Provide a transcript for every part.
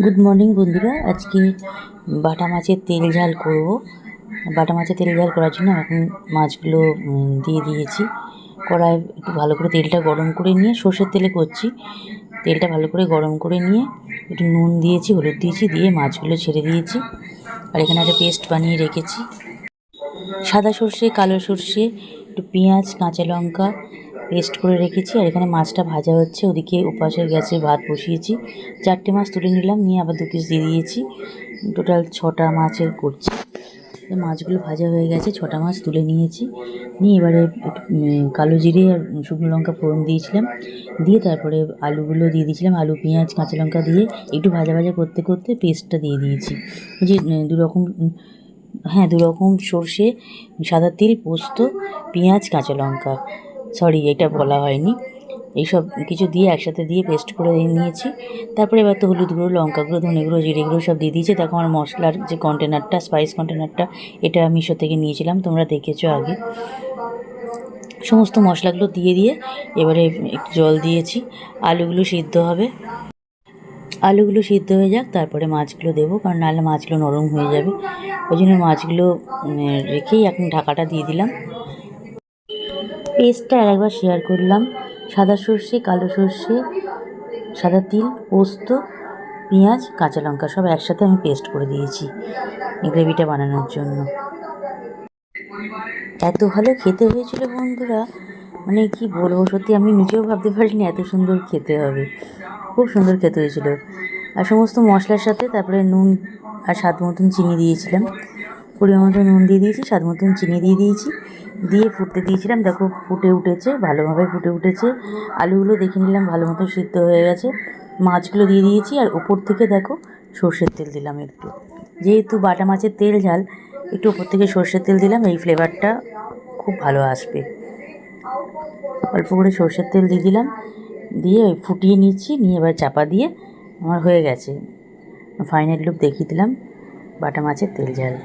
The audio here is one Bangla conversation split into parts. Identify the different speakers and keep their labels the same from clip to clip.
Speaker 1: গুড মর্নিং বন্ধুরা। আজকে বাটা মাছের তেল ঝাল করব। বাটা মাছের তেল ঝাল করার জন্য এখন মাছগুলো দিয়ে দিয়েছি কড়াই। একটু ভালো করে তেলটা গরম করে নিয়ে, সর্ষের তেলে করছি, তেলটা ভালো করে গরম করে নিয়ে একটু নুন দিয়েছি, হলুদ দিয়েছি, দিয়ে মাছগুলো ছেড়ে দিয়েছি। আর এখানে একটা পেস্ট বানিয়ে রেখেছি, সাদা সর্ষে, কালো সর্ষে, একটু পেঁয়াজ, কাঁচা লঙ্কা পেস্ট করে রেখেছি। আর এখানে মাছটা ভাজা হচ্ছে, ওদিকে উপাসের গ্যাসে ভাত বসিয়েছি। 4টে মাছ তুলে নিলাম, নিয়ে আবার 2 পিস দিয়ে দিয়েছি। টোটাল 6টা মাছের করছি। মাছগুলো ভাজা হয়ে গেছে, 6টা মাছ তুলে নিয়েছি। নিয়ে এবারে একটু কালো জিরে আর শুকনো লঙ্কা ফোড়ন দিয়েছিলাম, দিয়ে তারপরে আলুগুলো দিয়ে দিয়েছিলাম। আলু, পেঁয়াজ, কাঁচা লঙ্কা দিয়ে একটু ভাজা ভাজা করতে করতে পেস্টটা দিয়ে দিয়েছি। যে দু রকম সর্ষে, সাদা তিল, পোস্ত, পেঁয়াজ, কাঁচা লঙ্কা, সরি এটা বলা হয়নি, এইসব কিছু দিয়ে একসাথে দিয়ে পেস্ট করে নিয়েছি। তারপরে এবার তো হলুদ গুঁড়ো, লঙ্কা গুঁড়ো, ধনে গুঁড়ো, জিরে গুঁড়ো সব দিয়ে দিয়েছি। দেখো আমার মশলার যে কন্টেনারটা, স্পাইস কন্টেনারটা, এটা মিশো থেকে নিয়েছিলাম, তোমরা দেখেছো আগে। সমস্ত মশলাগুলো দিয়ে এবারে একটু জল দিয়েছি। আলুগুলো সিদ্ধ হবে, আলুগুলো সিদ্ধ হয়ে যাক, তারপরে মাছগুলো দেবো, কারণ নাহলে মাছগুলো নরম হয়ে যাবে। ওই জন্য মাছগুলো রেখেই এখন ঢাকাটা দিয়ে দিলাম। পেস্টটা আরেকবার শেয়ার করলাম। সাদা সর্ষে, কালো সর্ষে, সাদা তিল, পোস্ত, পেঁয়াজ, কাঁচা লঙ্কা সব একসাথে আমি পেস্ট করে দিয়েছি গ্রেভিটা বানানোর জন্য। এত ভালো খেতে হয়েছিল বন্ধুরা, মানে কি বলবো, সত্যি আমি নিজেও ভাবতে পারিনি এত সুন্দর খেতে হবে। খুব সুন্দর খেতে হয়েছিল। আর সমস্ত মশলার সাথে তারপরে নুন আর স্বাদ মতন চিনি দিয়েছিলাম। পরিমাণ মতো নুন দিয়ে দিয়েছি, স্বাদ মতন চিনি দিয়ে দিয়েছি, দিয়ে ফুটতে দিয়েছিলাম। দেখো ফুটে উঠেছে, ভালোভাবে ফুটে উঠেছে। আলুগুলো দেখে নিলাম ভালো মতো সিদ্ধ হয়ে গেছে। মাছগুলো দিয়ে দিয়েছি, আর ওপর থেকে দেখো সর্ষের তেল দিলাম একটু। যেহেতু বাটা মাছের তেল ঝাল, একটু ওপর থেকে সর্ষের তেল দিলাম, এই ফ্লেভারটা খুব ভালো আসবে। অল্প করে সর্ষের তেল দিয়ে দিলাম, দিয়ে ফুটিয়ে নিচ্ছি। নিয়ে এবার চাপা দিয়ে আমার হয়ে গেছে। ফাইনাল লুক দেখিয়ে দিলাম বাটা মাছের তেল ঝাল।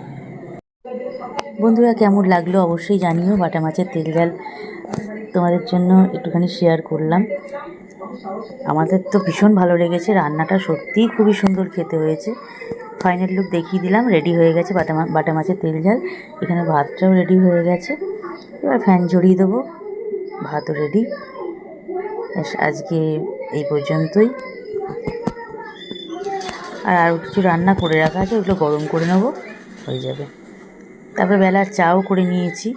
Speaker 1: বন্ধুরা কেমন লাগলো অবশ্যই জানিও। বাটা মাছের তেল ঝাল তোমাদের জন্য একটুখানি শেয়ার করলাম। আমাদের তো ভীষণ ভালো লেগেছে, রান্নাটা সত্যিই খুবই সুন্দর খেতে হয়েছে। ফাইনাল লুক দেখিয়ে দিলাম, রেডি হয়ে গেছে বাটা মাছের তেল ঝাল। এখানে ভাতটাও রেডি হয়ে গেছে, এবার ফ্যান ঝরিয়ে দেবো, ভাতও রেডি। আজকে এই পর্যন্তই। আর কিছু রান্না করে রাখা আছে, ওগুলো গরম করে নেবো, হয়ে যাবে। তারপর বেলার চাও করে নিয়েছি,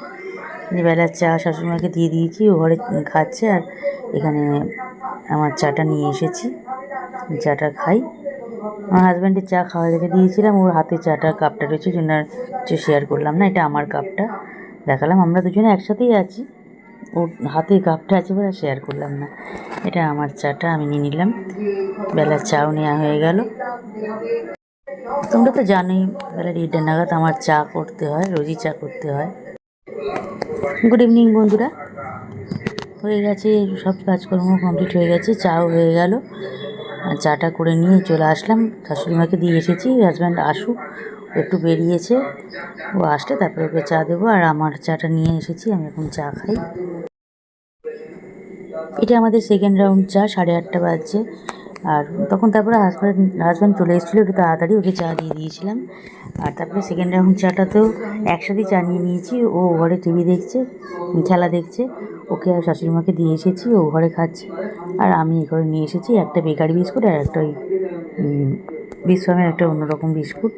Speaker 1: বেলার চা শাশুড়িমাকে দিয়ে দিয়েছি, ও ঘরে খাচ্ছে। আর এখানে আমার চাটা নিয়ে এসেছি, চাটা খাই। আমার হাজব্যান্ডের চা খাওয়া রেখে দিয়েছিলাম, ওর হাতে চাটা কাপটা রয়েছে, জন্য কিছু শেয়ার করলাম না। এটা আমার কাপটা দেখালাম, আমরা দুজনে একসাথেই আছি, ওর হাতে কাপটা আছে বলে শেয়ার করলাম না। এটা আমার চাটা আমি নিয়ে নিলাম। বেলার চাও নেওয়া হয়ে গেল। তোমরা তো জানোই বেলা 1:30 নাগাদ আমার চা করতে হয়, রোজই চা করতে হয়। গুড ইভিনিং বন্ধুরা, হয়ে গেছে সব কাজকর্ম কমপ্লিট হয়ে গেছে, চাও হয়ে গেল। চাটা করে নিয়ে চলে আসলাম, শাশুড়িমাকে দিয়ে এসেছি। হাজব্যান্ড আসুক, একটু বেরিয়েছে, ও আসলে তারপরে ওকে চা দেবো। আর আমার চাটা নিয়ে এসেছি, আমি এখন চা খাই। এটা আমাদের সেকেন্ড রাউন্ড চা, 8:30 বাজছে। আর তখন তারপরে হাজব্যান্ড চলে এসেছিলো, একটু তাড়াতাড়ি ওকে চা দিয়ে দিয়েছিলাম। আর তারপরে সেকেন্ড রাউন্ড চাটাতেও একসাথেই চা নিয়ে নিয়েছি। ও ঘরে টিভি দেখছে, খেলা দেখছে, ওকে আর শাশুড়িমাকে দিয়ে এসেছি, ও ঘরে খাচ্ছে। আর আমি এই ঘরে নিয়ে এসেছি একটা বেকারি বিস্কুট আর একটা ওই বিশ্রামের একটা অন্যরকম বিস্কুট,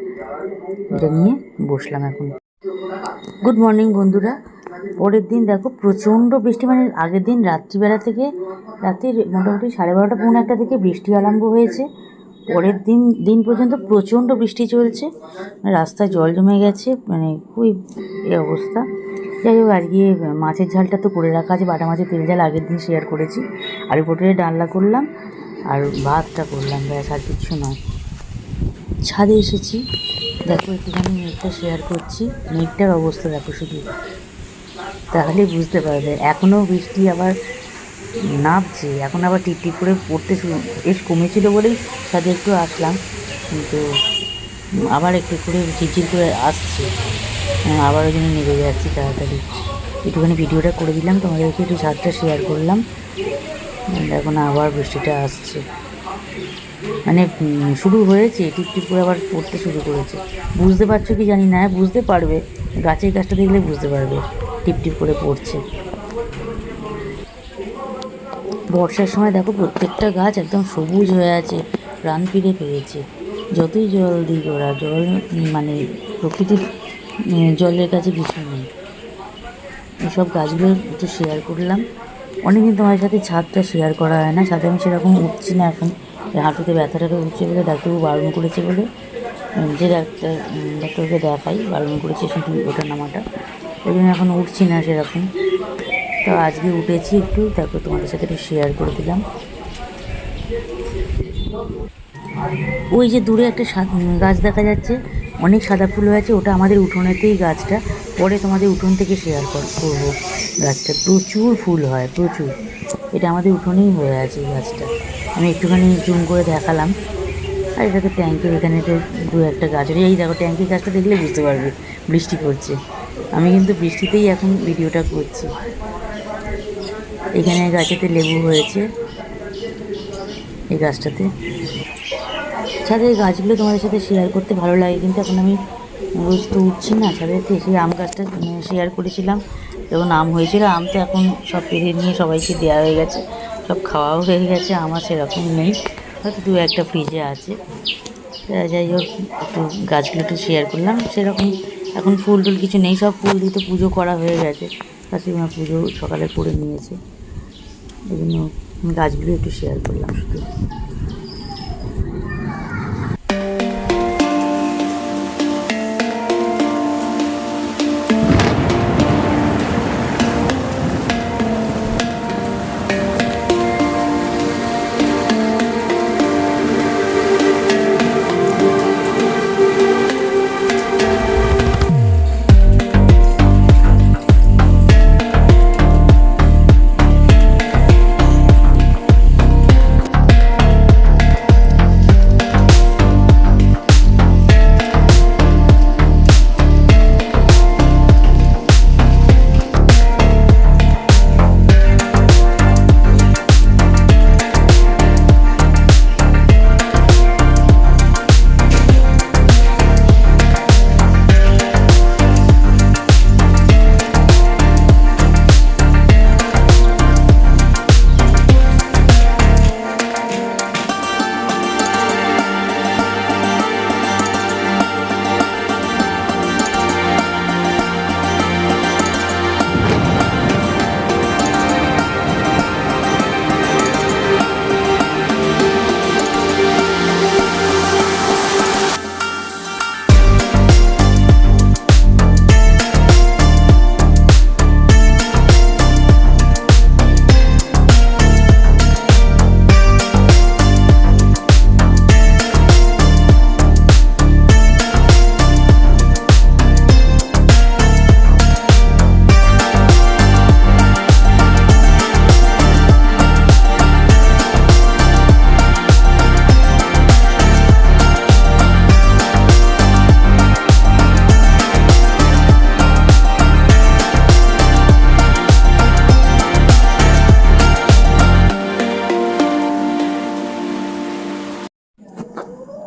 Speaker 1: এটা নিয়ে বসলাম এখন। গুড মর্নিং বন্ধুরা। পরের দিন দেখো প্রচণ্ড বৃষ্টি, মানে আগের দিন রাত্রিবেলা থেকে, রাত্রির মোটামুটি 12:30 পৌনে 1টা থেকে বৃষ্টি আরম্ভ হয়েছে। পরের দিন পর্যন্ত প্রচণ্ড বৃষ্টি চলছে, রাস্তায় জল জমে গেছে, মানে খুবই এই অবস্থা। যাই হোক, আজকে মাছের ঝালটা তো করে রাখা আছে, বাটা মাছের তেল ঝাল আগের দিন শেয়ার করেছি। আলু পটলের ডালনা করলাম, আর ভাতটা করলাম, ব্যাস আর কিছু নয়। ছাদে এসেছি, দেখো একটুখানি মেঘটা শেয়ার করছি। মেঘটার অবস্থা দেখো শুধু, তাহলে বুঝতে পারবে। এখনও বৃষ্টি আবার নামছে, এখন আবার টিপটিপ করে পড়তে বেশ কমেছিল বলেই ছাদে একটু আসলাম, কিন্তু আবার একটু করে ঝিরঝির করে আসছে, আবার ওই জন্য নেমে যাচ্ছি তাড়াতাড়ি। একটুখানি ভিডিওটা করে দিলাম তোমাদেরকে, একটু ছাদটা শেয়ার করলাম। এখন আবার বৃষ্টিটা আসছে। মানে শুরু হয়েছে, টিপ টিপ করে আবার পড়তে শুরু করেছে। বুঝতে পারছো কি জানি না, বুঝতে পারবে, গাছের গাছটা দেখলে বুঝতে পারবে টিপ টিপ করে পড়ছে। বর্ষার সময় দেখো প্রত্যেকটা গাছ একদম সবুজ হয়ে আছে, প্রাণ ফিরে পেয়েছে। যতই জল দিই ওরা, জল মানে প্রকৃতির জলের কাছে কিছু নেই। এইসব গাছগুলো একটু শেয়ার করলাম। অনেকদিন তোমার সাথে ছাদটা শেয়ার করা হয় না, ছাদে আমি সেরকম উঠছি না এখন, হাঁটুতে ব্যথাটাকে উঠছে বলে ডাক্তারবাবু বারণ করেছে বলে, যে ডাক্তারকে দেখাই বারণ করেছে শুধু ওটা নামাটা, ওই জন্য এখন উঠছি না সেরকম। তো আজকে উঠেছি একটু, তারপর তোমাদের সাথে একটু শেয়ার করে দিলাম। ওই যে দূরে একটা গাছ দেখা যাচ্ছে, অনেক সাদা ফুল হয়েছে, ওটা আমাদের উঠোনেতেই গাছটা, পরে তোমাদের উঠোন থেকে শেয়ার করবো। গাছটা প্রচুর ফুল হয়, প্রচুর। এটা আমাদের উঠোনেই হয়ে আছে গাছটা, আমি একটুখানি জুম করে দেখালাম। আর এটা তো ট্যাঙ্কের এখানে দু একটা গাছ, এই দেখো ট্যাঙ্কের গাছটা দেখলে বুঝতে পারবে বৃষ্টি পড়ছে। আমি কিন্তু বৃষ্টিতেই এখন ভিডিওটা করছি। এখানে গাছেতে লেবু হয়েছে, এই গাছটাতে। ছাদের গাছগুলো তোমাদের সাথে শেয়ার করতে ভালো লাগে, কিন্তু এখন আমি রোজ তো উঠছি না ছাদেতে। সেই আম গাছটা শেয়ার করেছিলাম, যখন আম হয়েছিল। আম তো এখন সব পেরে নিয়ে সবাইকে দেওয়া হয়ে গেছে, সব খাওয়াও হয়ে গেছে। আমার সেরকম নেই, হয়তো দু একটা ফ্রিজে আছে। যাই হোক, একটু গাছগুলো একটু শেয়ার করলাম। সেরকম এখন ফুল টুল কিছু নেই, সব ফুল দিয়ে তো পুজো করা হয়ে গেছে, শাশুড়িমা পুজো সকালে করে নিয়েছে। এই জন্য গাছগুলো একটু শেয়ার করলাম শুধু।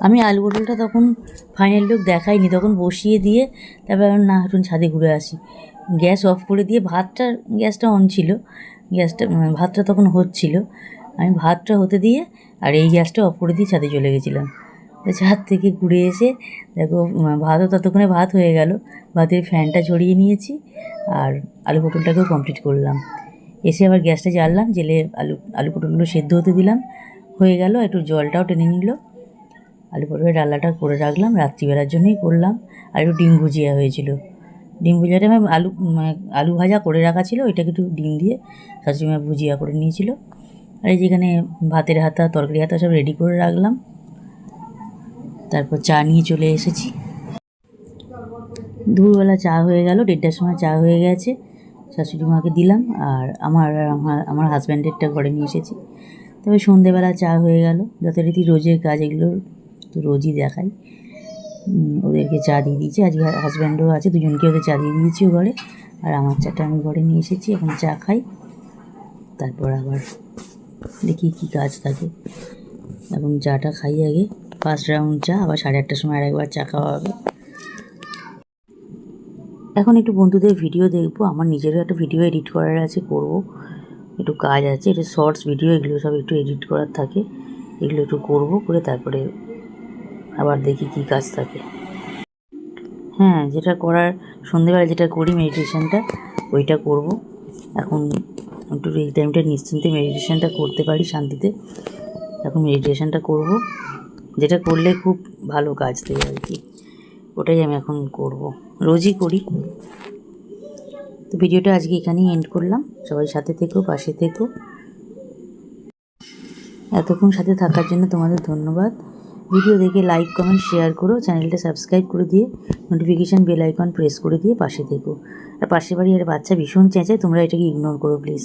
Speaker 1: আমি আলু পটলটা তখন ফাইনাল লুক দেখাইনি, তখন বসিয়ে দিয়ে তারপর না এখন ছাদে ঘুরে আসি। গ্যাস অফ করে দিয়ে গ্যাসটা অন ছিল, ভাতটা তখন হচ্ছিল। আমি ভাতটা হতে দিয়ে আর এই গ্যাসটা অফ করে দিয়ে ছাদে চলে গেছিলাম। ছাদ থেকে ঘুরে এসে দেখো ভাতও ততক্ষণে ভাত হয়ে গেল, ভাতের ফ্যানটা ঝরিয়ে নিয়েছি আর আলু পটলটাকেও কমপ্লিট করলাম। এসে আবার গ্যাসটা জ্বাললাম, জেলে আলু পটলগুলো সেদ্ধ হতে দিলাম, হয়ে গেল। একটু জলটাও টেনে নিল। আলু পটলের ডালনাটা করে রাখলাম, রাত্রিবেলার জন্যই করলাম। আর একটু ডিম ভুজিয়া হয়েছিল, ডিম ভুজিয়াটা আমি আলু ভাজা করে রাখা ছিল, ওইটাকে একটু ডিম দিয়ে শাশুড়িমা ভুজিয়া করে নিয়েছিল। আর এই যেখানে ভাতের হাতা তরকারি হাতা সব রেডি করে রাখলাম। তারপর চা নিয়ে চলে এসেছি। দুপুরবেলা চা হয়ে গেল, 1:30টার সময় চা হয়ে গেছে, শাশুড়ি মাকে দিলাম। আর আমার হাজব্যান্ডেরটা ঘরে নিয়ে এসেছি। তবে সন্ধেবেলা চা হয়ে গেল। যথারীতি রোজের কাজ, এগুলো তো রোজই দেখাই। ওদেরকে চা দিয়ে দিয়েছি, আজকে হাজব্যান্ডও আছে, দুজনকে ওদের চা দিয়ে দিয়েছি ঘরে। আর আমার চাটা আমি ঘরে নিয়ে এসেছি, এখন চা খাই, তারপর আবার দেখি কী কাজ থাকে। এখন চাটা খাই আগে, ফার্স্ট রাউন্ড চা, আবার 8:30টার সময় আরেকবার চা খাওয়া হবে। এখন একটু বন্ধুদের ভিডিও দেখবো, আমার নিজেরও একটা ভিডিও এডিট করার আছে, করব, একটু কাজ আছে, এটা শর্টস ভিডিও, এগুলো সব একটু এডিট করার থাকে, এগুলো একটু করব, করে তারপরে আবার দেখি কী কাজ থাকে। হ্যাঁ, যেটা করার সন্ধেবেলা যেটা করি মেডিটেশনটা, ওইটা করব। এখন একটু এই টাইমটা নিশ্চিন্তে মেডিটেশনটা করতে পারি শান্তিতে, এখন মেডিটেশনটা করব, যেটা করলে খুব ভালো কাজ দেয় আর কি, ওটাই আমি এখন করব, রোজই করি। তো ভিডিওটা আজকে এখানেই এন্ড করলাম। সবাই সাথে থেকো, পাশে থেকো, এতক্ষণ সাথে থাকার জন্য তোমাদের ধন্যবাদ। ভিডিও দেখে লাইক, কমেন্ট, শেয়ার করো, চ্যানেলটা সাবস্ক্রাইব করে দিয়ে নোটিফিকেশান বেল আইকন প্রেস করে দিয়ে পাশে থেকো। আর পাশের বাড়ি আর বাচ্চা ভীষণ চেঁচায়, তোমরা এটাকে ইগনোর করো প্লিজ।